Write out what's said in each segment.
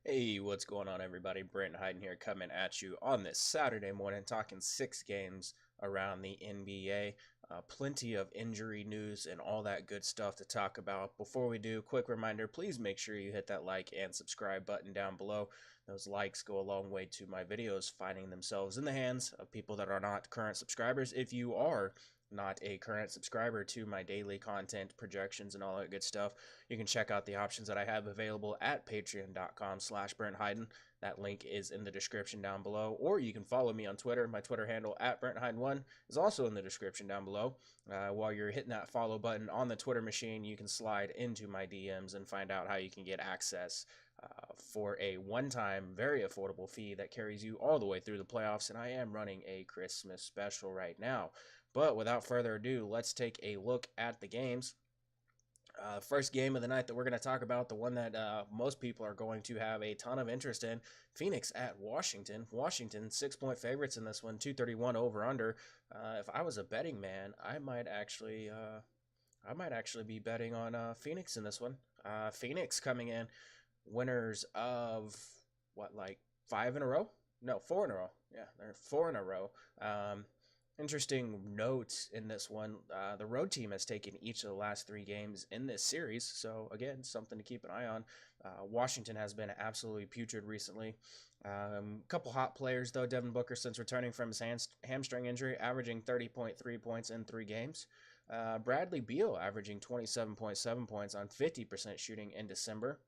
Hey, what's going on, everybody? Brent Hyden here, coming at you on this Saturday morning, talking 6 games around the NBA. Plenty of injury news and all that good stuff to talk about. Before we do, quick reminder, please make sure you hit that like and subscribe button down below. Those likes go a long way to my videos finding themselves in the hands of people that are not current subscribers. If you are not a current subscriber to my daily content projections and all that good stuff, you can check out the options that I have available at patreon.com/Brent Hyden. That link is in the description down below, or you can follow me on Twitter. My Twitter handle at BrentHyden1 is also in the description down below. While you're hitting that follow button on the Twitter machine, you can slide into my DMs and find out how you can get access for a one-time, very affordable fee that carries you all the way through the playoffs. And I am running a Christmas special right now. But without further ado, let's take a look at the games. First game of the night that we're going to talk about, the one that most people are going to have a ton of interest in, Phoenix at Washington. Washington 6-point favorites in this one, 231 over under. If I was a betting man, I might actually be betting on Phoenix in this one. Phoenix coming in winners of what, like 5 in a row? No, 4 in a row. Yeah, they're 4 in a row. Interesting note in this one, the road team has taken each of the last 3 games in this series, so again, something to keep an eye on. Washington has been absolutely putrid recently. Couple hot players, though. Devin Booker, since returning from his hamstring injury, averaging 30.3 points in 3 games. Bradley Beal averaging 27.7 points on 50% shooting in December.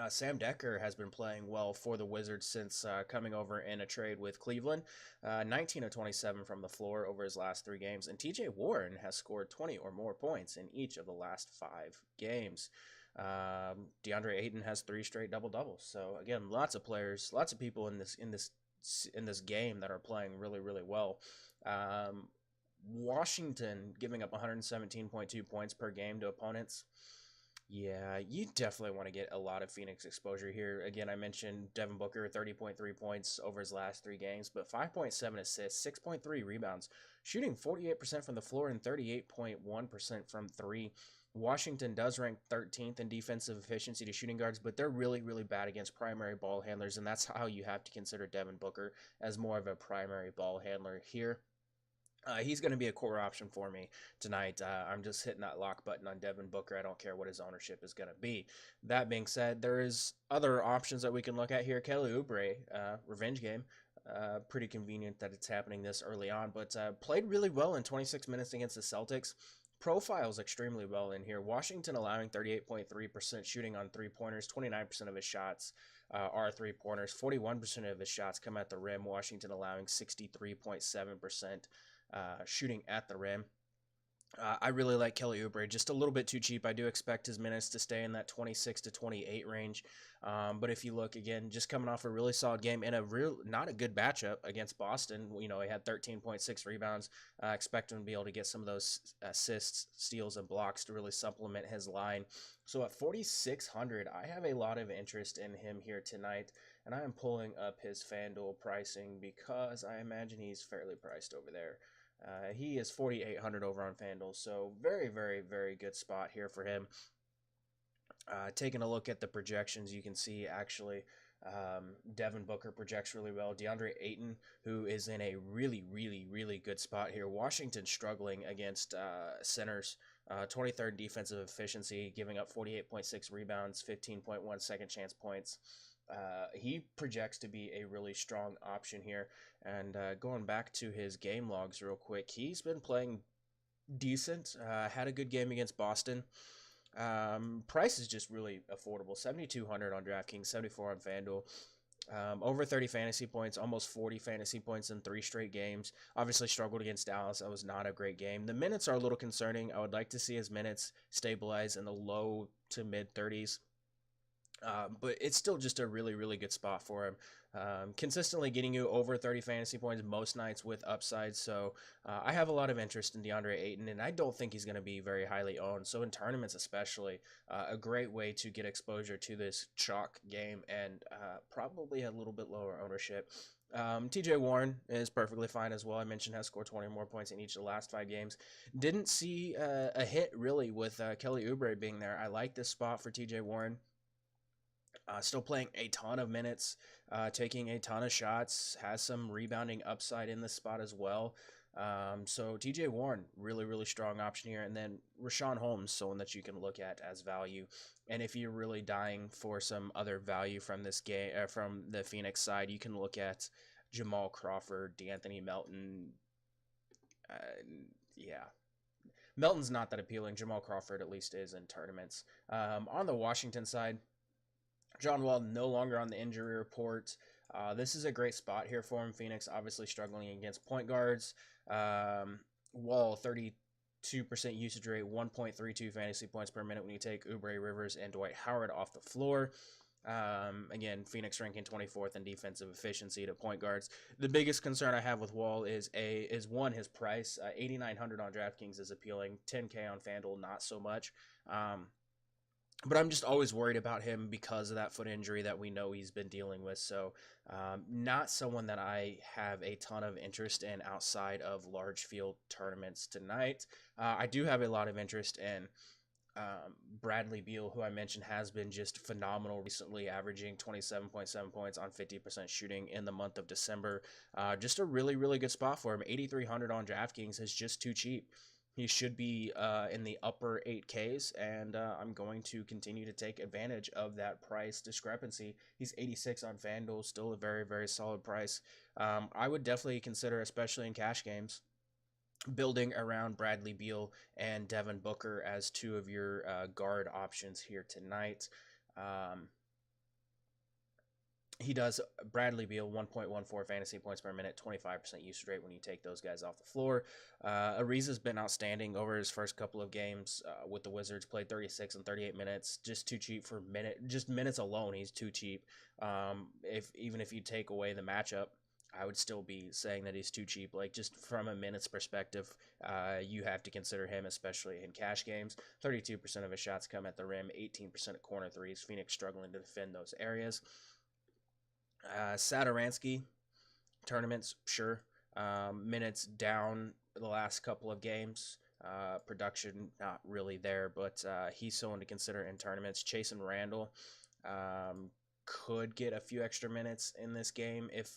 Sam Decker has been playing well for the Wizards since coming over in a trade with Cleveland. 19 of 27 from the floor over his last 3 games. And TJ Warren has scored 20 or more points in each of the last 5 games. DeAndre Ayton has 3 straight double-doubles. So again, lots of players, lots of people in this game that are playing really, really well. Washington giving up 117.2 points per game to opponents. Yeah, you definitely want to get a lot of Phoenix exposure here. Again, I mentioned Devin Booker, 30.3 points over his last 3 games, but 5.7 assists, 6.3 rebounds, shooting 48% from the floor and 38.1% from 3. Washington does rank 13th in defensive efficiency to shooting guards, but they're really, really bad against primary ball handlers, and that's how you have to consider Devin Booker as more of a primary ball handler here. He's going to be a core option for me tonight. I'm just hitting that lock button on Devin Booker. I don't care what his ownership is going to be. That being said, there is other options that we can look at here. Kelly Oubre, revenge game. Pretty convenient that it's happening this early on, but played really well in 26 minutes against the Celtics. Profiles extremely well in here. Washington allowing 38.3% shooting on three-pointers. 29% of his shots are three-pointers. 41% of his shots come at the rim. Washington allowing 63.7% shooting at the rim. I really like Kelly Oubre, just a little bit too cheap. I do expect his minutes to stay in that 26 to 28 range. But if you look, again, just coming off a really solid game and not a good matchup against Boston. You know, he had 13.6 rebounds. Expect him to be able to get some of those assists, steals, and blocks to really supplement his line. So at 4,600, I have a lot of interest in him here tonight, and I am pulling up his FanDuel pricing because I imagine he's fairly priced over there. He is 4,800 over on FanDuel, so very, very, very good spot here for him. Taking a look at the projections, you can see actually Devin Booker projects really well. DeAndre Ayton, who is in a really, really, really good spot here. Washington struggling against centers. 23rd defensive efficiency, giving up 48.6 rebounds, 15.1 second chance points. He projects to be a really strong option here. And going back to his game logs real quick, he's been playing decent. Had a good game against Boston. Price is just really affordable. 7,200 on DraftKings, 74 on FanDuel. Over 30 fantasy points, almost 40 fantasy points in 3 straight games. Obviously struggled against Dallas. That was not a great game. The minutes are a little concerning. I would like to see his minutes stabilize in the low to mid 30s. But it's still just a really, really good spot for him. Consistently getting you over 30 fantasy points most nights with upside. So I have a lot of interest in DeAndre Ayton, and I don't think he's going to be very highly owned. So in tournaments especially, a great way to get exposure to this chalk game and probably a little bit lower ownership. TJ Warren is perfectly fine as well. I mentioned has scored 20 more points in each of the last 5 games. Didn't see a hit really with Kelly Oubre being there. I like this spot for TJ Warren. Still playing a ton of minutes, taking a ton of shots, has some rebounding upside in this spot as well. So TJ Warren, really, really strong option here. And then Rashawn Holmes, someone that you can look at as value. And if you're really dying for some other value from this game, from the Phoenix side, you can look at Jamal Crawford, D'Anthony Melton. Uh, yeah. Melton's not that appealing. Jamal Crawford at least is in tournaments. On the Washington side, John Wall no longer on the injury report. This is a great spot here for him. Phoenix obviously struggling against point guards. Wall 32% usage rate, 1.32 fantasy points per minute when you take Oubre, Rivers, and Dwight Howard off the floor. Again, Phoenix ranking 24th in defensive efficiency to point guards. The biggest concern I have with Wall is one, his price. 8,900 on DraftKings is appealing. 10K on FanDuel, not so much. But I'm just always worried about him because of that foot injury that we know he's been dealing with. So not someone that I have a ton of interest in outside of large field tournaments tonight. I do have a lot of interest in Bradley Beal, who I mentioned has been just phenomenal recently, averaging 27.7 points on 50% shooting in the month of December. Just a really, really good spot for him. 8,300 on DraftKings is just too cheap. He should be in the upper 8Ks, and I'm going to continue to take advantage of that price discrepancy. He's 86 on FanDuel, still a very, very solid price. I would definitely consider, especially in cash games, building around Bradley Beal and Devin Booker as two of your guard options here tonight. He does, Bradley Beal, 1.14 fantasy points per minute, 25% usage rate when you take those guys off the floor. Ariza's been outstanding over his first couple of games with the Wizards, played 36 and 38 minutes, just too cheap for just minutes alone. He's too cheap. Even if you take away the matchup, I would still be saying that he's too cheap. Like, just from a minutes perspective, you have to consider him, especially in cash games. 32% of his shots come at the rim, 18% at corner threes. Phoenix struggling to defend those areas. Satoransky, tournaments, sure. Minutes down the last couple of games. Production not really there, but he's someone to consider in tournaments. Chase and Randall could get a few extra minutes in this game if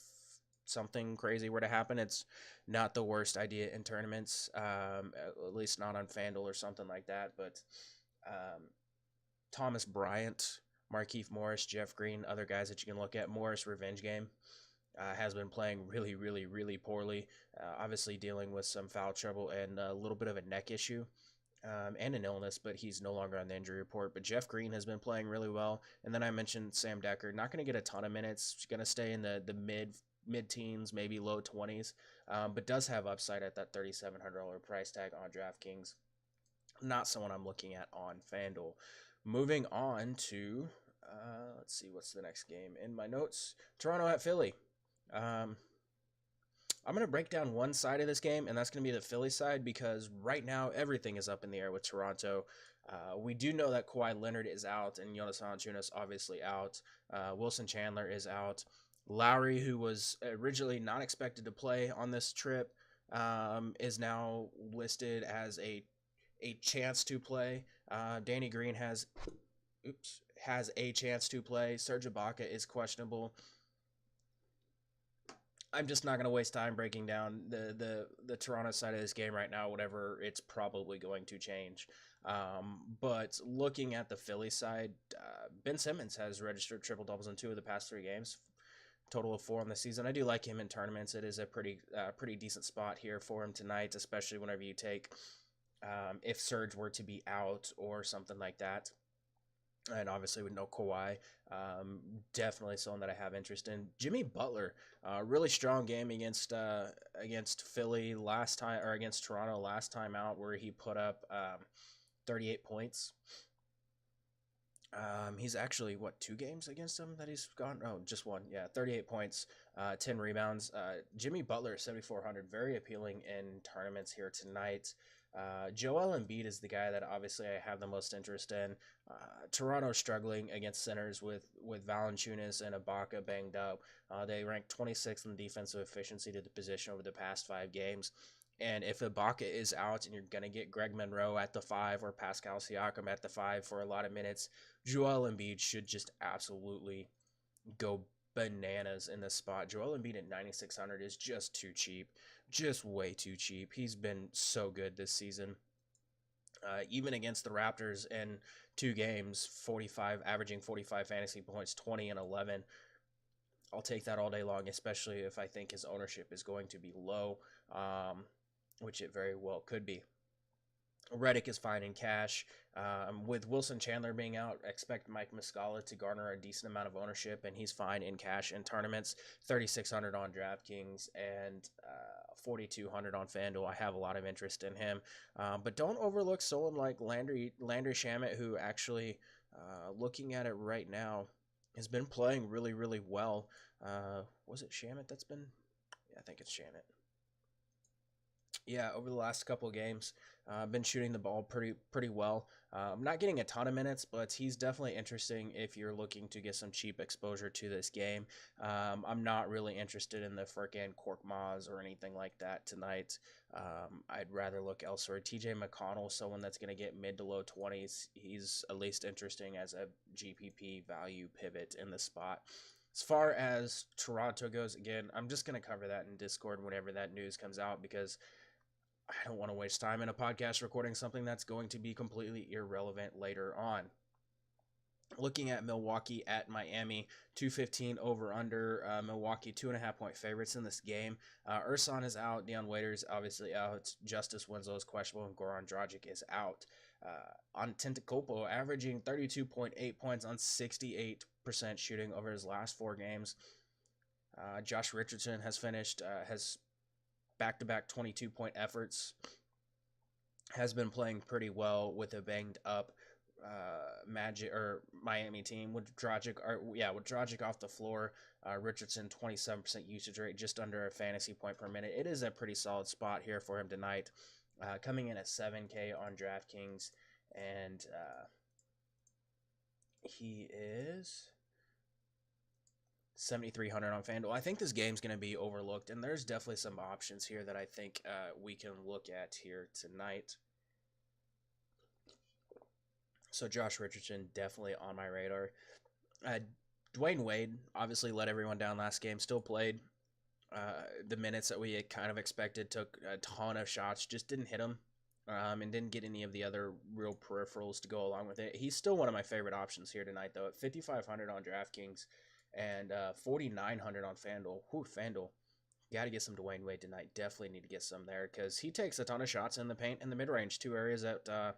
something crazy were to happen. It's not the worst idea in tournaments, at least not on FanDuel or something like that. But Thomas Bryant, Markieff Morris, Jeff Green, other guys that you can look at. Morris, revenge game, has been playing really, really, really poorly. Obviously dealing with some foul trouble and a little bit of a neck issue and an illness, but he's no longer on the injury report. But Jeff Green has been playing really well. And then I mentioned Sam Dekker, not going to get a ton of minutes. He's going to stay in the mid-teens, maybe low 20s, but does have upside at that $3,700 price tag on DraftKings. Not someone I'm looking at on FanDuel. Moving on to, let's see, what's the next game in my notes? Toronto at Philly. I'm going to break down one side of this game, and that's going to be the Philly side, because right now everything is up in the air with Toronto. We do know that Kawhi Leonard is out, and Jonas Valanciunas obviously out. Wilson Chandler is out. Lowry, who was originally not expected to play on this trip, is now listed as a chance to play. Danny Green has a chance to play. Serge Ibaka is questionable. I'm just not going to waste time breaking down the Toronto side of this game right now, whatever it's probably going to change. But looking at the Philly side, Ben Simmons has registered triple-doubles in 2 of the past 3 games. Total of 4 on the season. I do like him in tournaments. It is a pretty decent spot here for him tonight, especially whenever you take if Serge were to be out or something like that. And obviously with no Kawhi, definitely someone that I have interest in. Jimmy Butler, really strong game against Philly last time, or against Toronto last time out, where he put up 38 points. He's actually, 2 games against him that he's gone? Oh, just 1. Yeah, 38 points, 10 rebounds. Jimmy Butler, 7,400, very appealing in tournaments here tonight. Joel Embiid is the guy that obviously I have the most interest in. Toronto struggling against centers with Valanciunas and Ibaka banged up. They ranked 26th in defensive efficiency to the position over the past 5 games. And if Ibaka is out and you're going to get Greg Monroe at the 5 or Pascal Siakam at the 5 for a lot of minutes, Joel Embiid should just absolutely go bananas in this spot. Joel Embiid at 9,600 is just too cheap, just way too cheap. He's been so good this season. Even against the Raptors in 2 games, 45, averaging 45 fantasy points, 20 and 11. I'll take that all day long, especially if I think his ownership is going to be low, which it very well could be. Redick is fine in cash. With Wilson Chandler being out, expect Mike Muscala to garner a decent amount of ownership, and he's fine in cash in tournaments. 3,600 on DraftKings and 4,200 on FanDuel. I have a lot of interest in him, but don't overlook someone like Landry Shamet, who actually, looking at it right now, has been playing really, really well. Was it Shamet that's been? Yeah, I think it's Shamet. Yeah, over the last couple of games, been shooting the ball pretty well. I'm not getting a ton of minutes, but he's definitely interesting if you're looking to get some cheap exposure to this game. I'm not really interested in the Furkan Korkmaz or anything like that tonight. I'd rather look elsewhere. TJ McConnell, someone that's going to get mid to low 20s. He's at least interesting as a GPP value pivot in the spot. As far as Toronto goes, again, I'm just going to cover that in Discord whenever that news comes out, because I don't want to waste time in a podcast recording something that's going to be completely irrelevant later on. Looking at Milwaukee at Miami, 215 over under. Milwaukee 2.5 point favorites in this game. Ersan is out. Dion Waiters obviously out. Justice Winslow is questionable, and Goran Dragic is out. Antetokounmpo averaging 32.8 points on 68% shooting over his last 4 games. Josh Richardson has back-to-back 22-point efforts, has been playing pretty well with a banged up Miami team with Dragic. With Dragic off the floor, Richardson 27% usage rate, just under a fantasy point per minute. It is a pretty solid spot here for him tonight, coming in at 7K on DraftKings, and he is 7,300 on FanDuel. I think this game's going to be overlooked, and there's definitely some options here that I think we can look at here tonight. So Josh Richardson, definitely on my radar. Dwayne Wade obviously let everyone down last game, still played the minutes that we had kind of expected, took a ton of shots, just didn't hit them, and didn't get any of the other real peripherals to go along with it. He's still one of my favorite options here tonight, though, at 5,500 on DraftKings and 4,900 on FanDuel. FanDuel. Got to get some Dwayne Wade tonight. Definitely need to get some there, because he takes a ton of shots in the paint and the mid-range, 2 areas that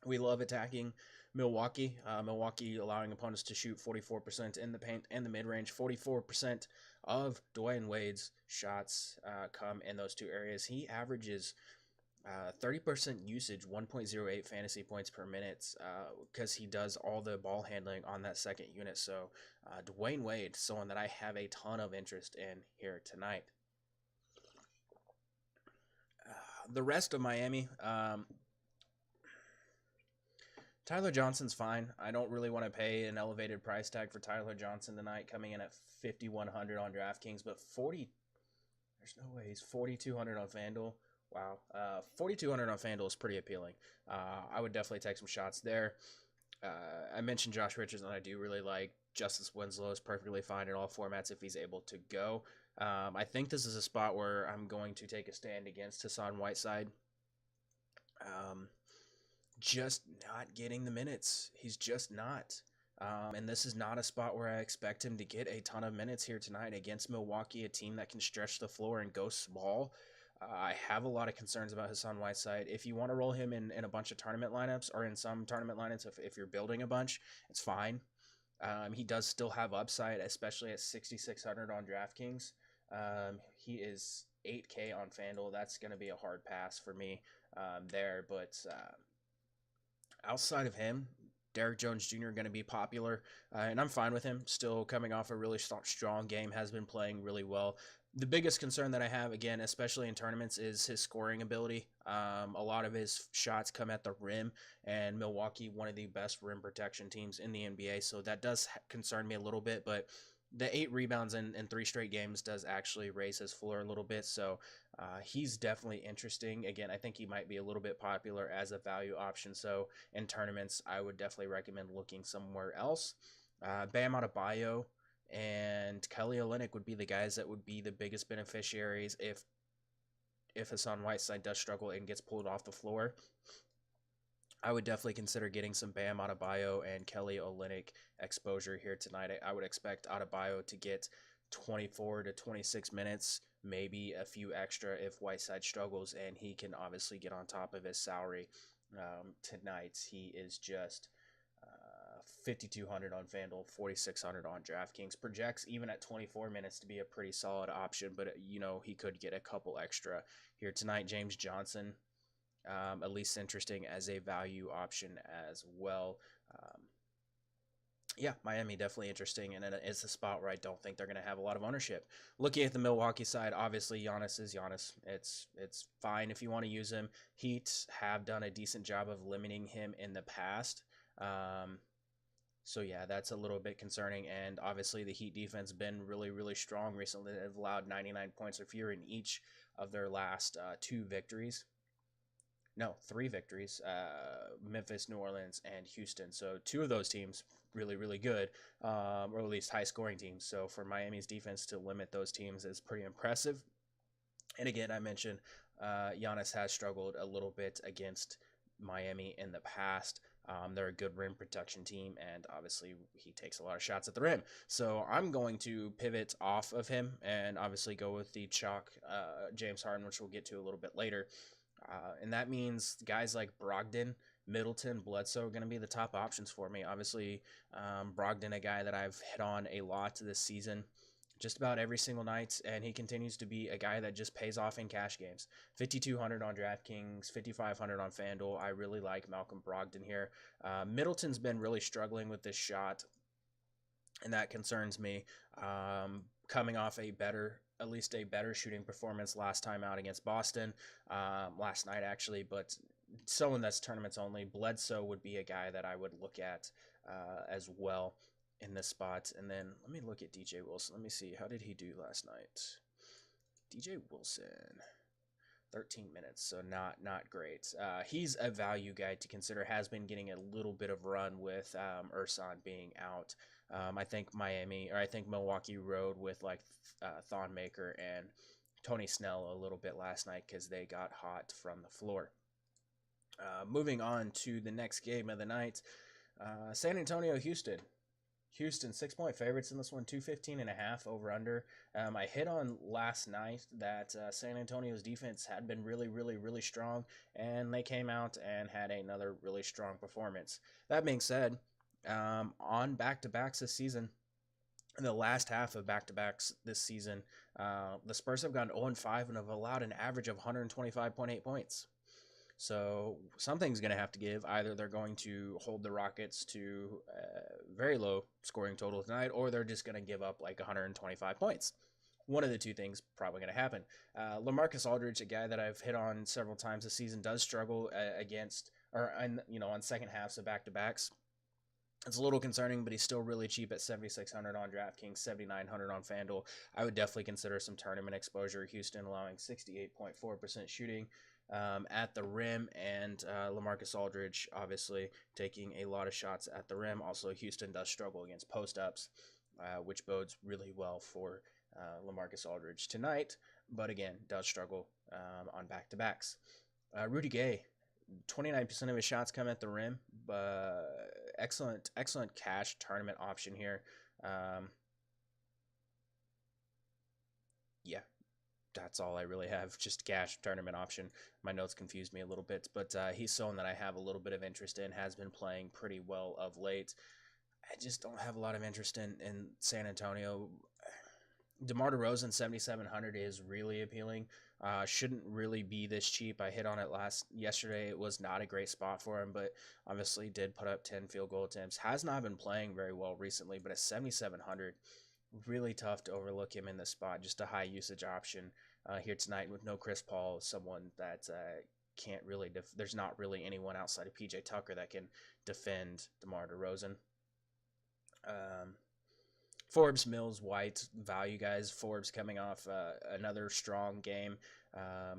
we love attacking Milwaukee. Milwaukee allowing opponents to shoot 44% in the paint and the mid-range. 44% of Dwayne Wade's shots come in those 2 areas. He averages 30% usage, 1.08 fantasy points per minute, because he does all the ball handling on that second unit. So Dwayne Wade, someone that I have a ton of interest in here tonight. The rest of Miami, Tyler Johnson's fine. I don't really want to pay an elevated price tag for Tyler Johnson tonight, coming in at 5,100 on DraftKings, but there's no way, he's 4,200 on FanDuel. Wow. 4,200 on FanDuel is pretty appealing. I would definitely take some shots there. I mentioned Josh Richardson. I do really like. Justice Winslow is perfectly fine in all formats if he's able to go. I think this is a spot where I'm going to take a stand against Hassan Whiteside. Just not getting the minutes. He's just not. And this is not a spot where I expect him to get a ton of minutes here tonight against Milwaukee, a team that can stretch the floor and go small. I have a lot of concerns about Hassan Whiteside. If you want to roll him in a bunch of tournament lineups, or in some tournament lineups, if you're building a bunch, it's fine. He does still have upside, especially at 6,600 on DraftKings. He is 8K on FanDuel. That's going to be a hard pass for me there. But outside of him, Derrick Jones Jr. going to be popular, and I'm fine with him. Still coming off a really strong game, has been playing really well. The biggest concern that I have, again, especially in tournaments, is his scoring ability. A lot of his shots come at the rim, and Milwaukee, one of the best rim protection teams in the NBA, so that does concern me a little bit, but the 8 rebounds in 3 straight games does actually raise his floor a little bit. So he's definitely interesting. Again, I think he might be a little bit popular as a value option. So in tournaments, I would definitely recommend looking somewhere else. Bam Adebayo and Kelly Olynyk would be the guys that would be the biggest beneficiaries if Hassan Whiteside does struggle and gets pulled off the floor. I would definitely consider getting some Bam Adebayo and Kelly Olynyk exposure here tonight. I would expect Adebayo to get 24 to 26 minutes, maybe a few extra if Whiteside struggles, and he can obviously get on top of his salary tonight. He is just 5,200 on FanDuel, 4,600 on DraftKings. Projects even at 24 minutes to be a pretty solid option, but he could get a couple extra here tonight. James Johnson, at least interesting as a value option as well. Yeah, Miami definitely interesting, and it's a spot where I don't think they're going to have a lot of ownership. Looking at the Milwaukee side, obviously Giannis is Giannis. It's fine if you want to use him. Heat have done a decent job of limiting him in the past. So yeah, that's a little bit concerning, and obviously the Heat defense been really, really strong recently. They've allowed 99 points or fewer in each of their last 3 victories, Memphis, New Orleans, and Houston. So 2 of those teams really, really good, or at least high-scoring teams. So for Miami's defense to limit those teams is pretty impressive. And again, I mentioned Giannis has struggled a little bit against Miami in the past. They're a good rim protection team, and obviously he takes a lot of shots at the rim. So I'm going to pivot off of him and obviously go with the chalk James Harden, which we'll get to a little bit later. And that means guys like Brogdon, Middleton, Bledsoe are going to be the top options for me. Obviously, Brogdon, a guy that I've hit on a lot this season, just about every single night, and he continues to be a guy that just pays off in cash games. 5,200 on DraftKings, 5,500 on FanDuel. I really like Malcolm Brogdon here. Middleton's been really struggling with this shot, and that concerns me. Coming off at least a better shooting performance last time out against Boston, last night actually, but someone that's tournaments only. Bledsoe would be a guy that I would look at as well in this spot. And then let me look at DJ Wilson. Let me see, how did he do last night? DJ Wilson, 13 minutes, so not great. He's a value guy to consider. Has been getting a little bit of run with Ersan being out. I think Milwaukee rode with like Thonmaker and Tony Snell a little bit last night because they got hot from the floor. Moving on to the next game of the night, San Antonio, Houston. Houston 6-point favorites in this one, 215.5 over under. I hit on last night that San Antonio's defense had been really, really, really strong, and they came out and had another really strong performance. That being said, on back-to-backs this season, in the last half of back-to-backs this season, the Spurs have gone 0-5 and have allowed an average of 125.8 points. So something's going to have to give. Either they're going to hold the Rockets to a very low scoring total tonight, or they're just going to give up like 125 points. One of the two things probably going to happen. LaMarcus Aldridge, a guy that I've hit on several times this season, does struggle on second halves of back-to-backs. It's a little concerning, but he's still really cheap at 7,600 on DraftKings, 7,900 on FanDuel. I would definitely consider some tournament exposure. Houston allowing 68.4% shooting at the rim, and LaMarcus Aldridge obviously taking a lot of shots at the rim. Also, Houston does struggle against post-ups, which bodes really well for LaMarcus Aldridge tonight, but again, does struggle on back-to-backs. Rudy Gay, 29% of his shots come at the rim, but excellent cash tournament option here. Yeah, that's all I really have, just cash tournament option. My notes confused me a little bit, but he's someone that I have a little bit of interest in, has been playing pretty well of late. I just don't have a lot of interest in San Antonio. DeMar DeRozan, 7,700 is really appealing. Shouldn't really be this cheap. I hit on it yesterday. It was not a great spot for him, but obviously did put up 10 field goal attempts. Has not been playing very well recently, but at 7,700, really tough to overlook him in this spot. Just a high usage option here tonight with no Chris Paul, someone that can't really there's not really anyone outside of PJ Tucker that can defend DeMar DeRozan. Forbes, Mills, White, value guys. Forbes coming off another strong game,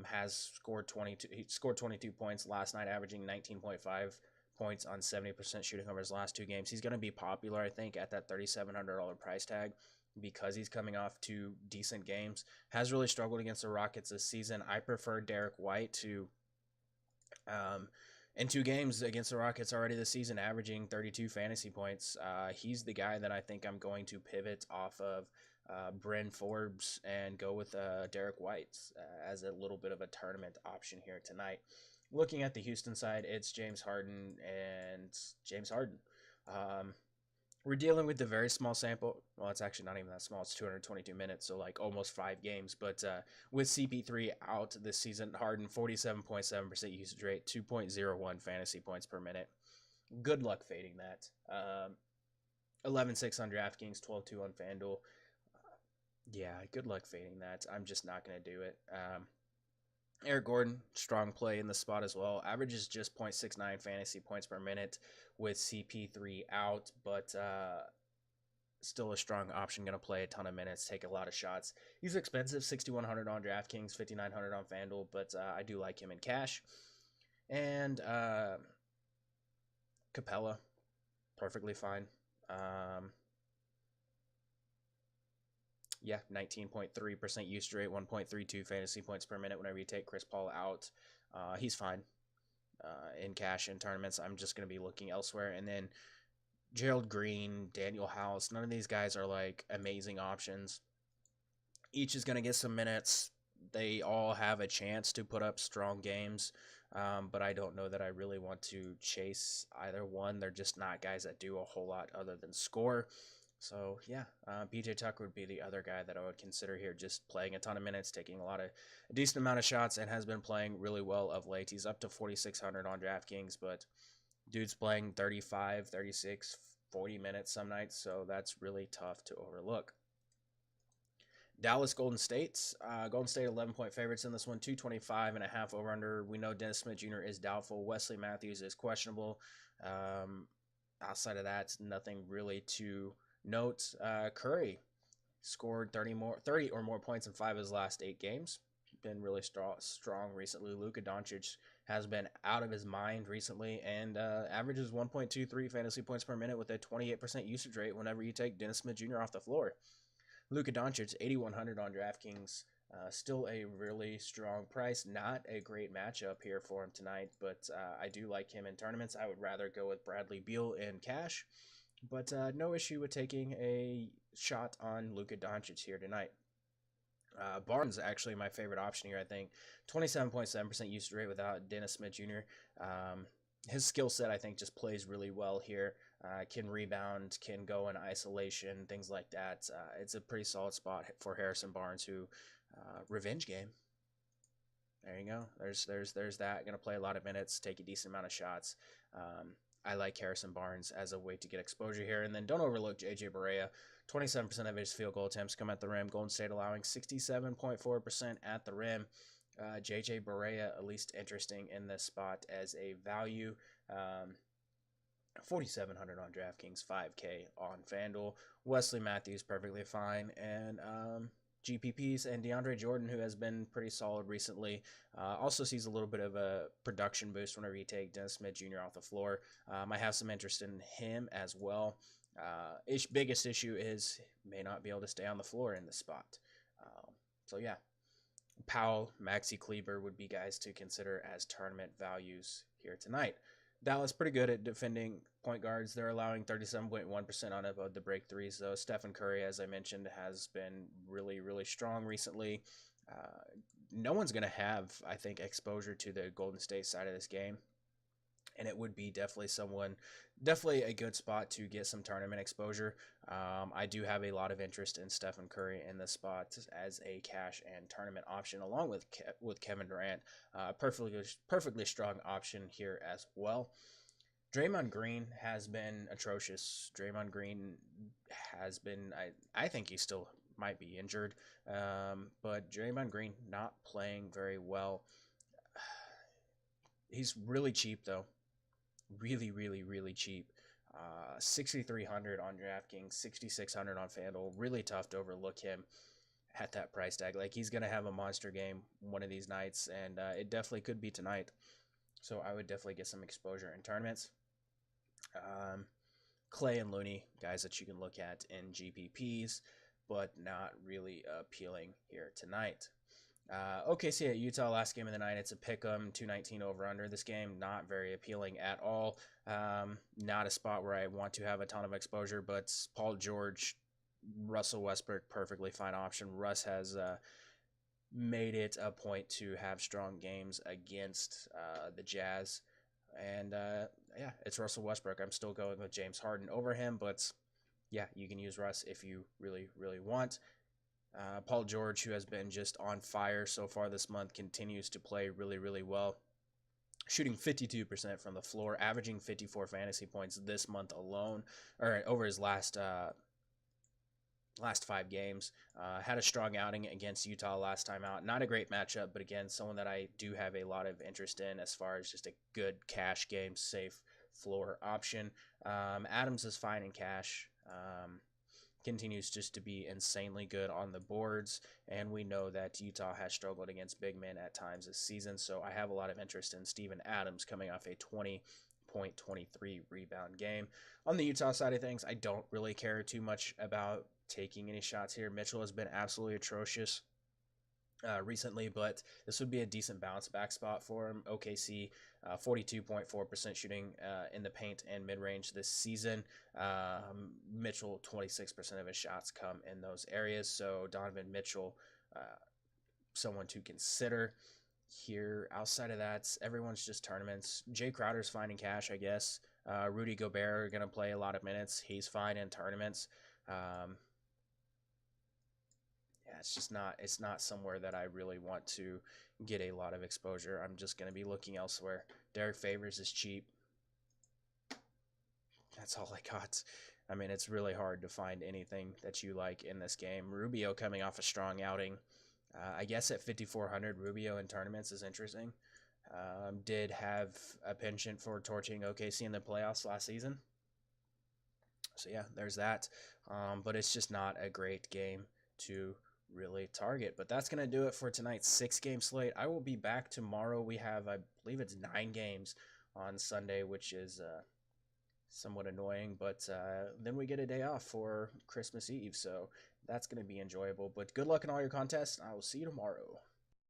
has scored 22. He scored 22 points last night, averaging 19.5 points on 70% shooting over his last 2 games. He's going to be popular, I think, at that $3,700 price tag because he's coming off 2 decent games. Has really struggled against the Rockets this season. I prefer Derek White to in 2 games against the Rockets already this season, averaging 32 fantasy points. He's the guy that I think I'm going to pivot off of Bryn Forbes and go with Derek White as a little bit of a tournament option here tonight. Looking at the Houston side, it's James Harden and James Harden. We're dealing with the very small sample. Well, it's actually not even that small. It's 222 minutes, so like almost 5 games. But with CP3 out this season, Harden 47.7% usage rate, 2.01 fantasy points per minute. Good luck fading that. 11.6 on DraftKings, 12.2 on FanDuel. Yeah, good luck fading that. I'm just not going to do it. Eric Gordon, strong play in the spot as well. Averages just 0.69 fantasy points per minute with CP3 out, but still a strong option. Going to play a ton of minutes, take a lot of shots. He's expensive, $6,100 on DraftKings, $5,900 on FanDuel, but I do like him in cash. And Capella, perfectly fine. Yeah, 19.3% usage rate, 1.32 fantasy points per minute whenever you take Chris Paul out. He's fine in cash in tournaments. I'm just going to be looking elsewhere. And then Gerald Green, Daniel House, none of these guys are like amazing options. Each is going to get some minutes. They all have a chance to put up strong games, but I don't know that I really want to chase either one. They're just not guys that do a whole lot other than score. So, yeah, PJ Tucker would be the other guy that I would consider here, just playing a ton of minutes, taking a decent amount of shots, and has been playing really well of late. He's up to 4,600 on DraftKings, but dude's playing 35, 36, 40 minutes some nights, so that's really tough to overlook. Dallas Golden State. Golden State 11-point favorites in this one, 225.5 over under. We know Dennis Smith Jr. is doubtful. Wesley Matthews is questionable. Outside of that, nothing really to note. Curry scored 30 or more points in 5 of his last 8 games. Been really strong recently. Luka Doncic has been out of his mind recently and averages 1.23 fantasy points per minute with a 28% usage rate whenever you take Dennis Smith Jr. off the floor. Luka Doncic, 8,100 on DraftKings. Still a really strong price. Not a great matchup here for him tonight, but I do like him in tournaments. I would rather go with Bradley Beal in cash, but no issue with taking a shot on Luka Doncic here tonight. Barnes actually my favorite option here, I think. 27.7% usage rate without Dennis Smith Jr. His skill set, I think, just plays really well here. Can rebound, can go in isolation, things like that. It's a pretty solid spot for Harrison Barnes, who revenge game. There you go. There's that. Going to play a lot of minutes, take a decent amount of shots. I like Harrison Barnes as a way to get exposure here. And then don't overlook J.J. Barea. 27% of his field goal attempts come at the rim. Golden State allowing 67.4% at the rim. J.J. Barea, at least interesting in this spot as a value. 4,700 on DraftKings, 5K on FanDuel. Wesley Matthews, perfectly fine. And GPPs and DeAndre Jordan, who has been pretty solid recently, also sees a little bit of a production boost whenever you take Dennis Smith Jr. off the floor. I have some interest in him as well. Biggest issue is may not be able to stay on the floor in this spot. So yeah, Powell, Maxi Kleber would be guys to consider as tournament values here tonight. Dallas pretty good at defending point guards. They're allowing 37.1% on above the break threes, though. Stephen Curry, as I mentioned, has been really, really strong recently. No one's going to have, I think, exposure to the Golden State side of this game. And it would be definitely a good spot to get some tournament exposure. I do have a lot of interest in Stephen Curry in this spot as a cash and tournament option, along with Kevin Durant. Perfectly strong option here as well. Draymond Green has been atrocious. Draymond Green has been, I think he still might be injured, but Draymond Green not playing very well. He's really cheap, though. Really, really, really cheap. $6,300 on DraftKings, $6,600 on FanDuel. Really tough to overlook him at that price tag. Like, he's going to have a monster game one of these nights, and it definitely could be tonight. So I would definitely get some exposure in tournaments. Clay and Looney, guys that you can look at in GPPs, but not really appealing here tonight. OKC at Utah, last game of the night. It's a pick 'em, 219 over under. This game, not very appealing at all. Not a spot where I want to have a ton of exposure, but Paul George, Russell Westbrook, perfectly fine option. Russ has made it a point to have strong games against the Jazz. And yeah, it's Russell Westbrook. I'm still going with James Harden over him, but yeah, you can use Russ if you really, really want. Paul George, who has been just on fire so far this month, continues to play really, really well. Shooting 52% from the floor, averaging 54 fantasy points this month alone, or over his last 5 games. Had a strong outing against Utah last time out. Not a great matchup, but again, someone that I do have a lot of interest in as far as just a good cash game, safe floor option. Adams is fine in cash. Continues just to be insanely good on the boards, and we know that Utah has struggled against big men at times this season, so I have a lot of interest in Steven Adams coming off a 20.23 rebound game. On the Utah side of things, I don't really care too much about taking any shots here. Mitchell has been absolutely atrocious recently, but this would be a decent bounce back spot for him. OKC, 42.4% shooting in the paint and mid-range this season. Mitchell, 26% of his shots come in those areas, so Donovan Mitchell, someone to consider here. Outside of that, everyone's just tournaments. Jay Crowder's fine in cash, I guess. Rudy Gobert going to play a lot of minutes. He's fine in tournaments. Yeah, it's not somewhere that I really want to get a lot of exposure. I'm just going to be looking elsewhere. Derek Favors is cheap. That's all I got. I mean, it's really hard to find anything that you like in this game. Rubio coming off a strong outing. I guess at 5,400, Rubio in tournaments is interesting. Did have a penchant for torching OKC in the playoffs last season. So yeah, there's that. But it's just not a great game to really target. But that's going to do it for tonight's 6-game slate. I will be back tomorrow. We have, I believe it's 9 games on Sunday, which is somewhat annoying. But then we get a day off for Christmas Eve. So that's going to be enjoyable. But good luck in all your contests. I will see you tomorrow.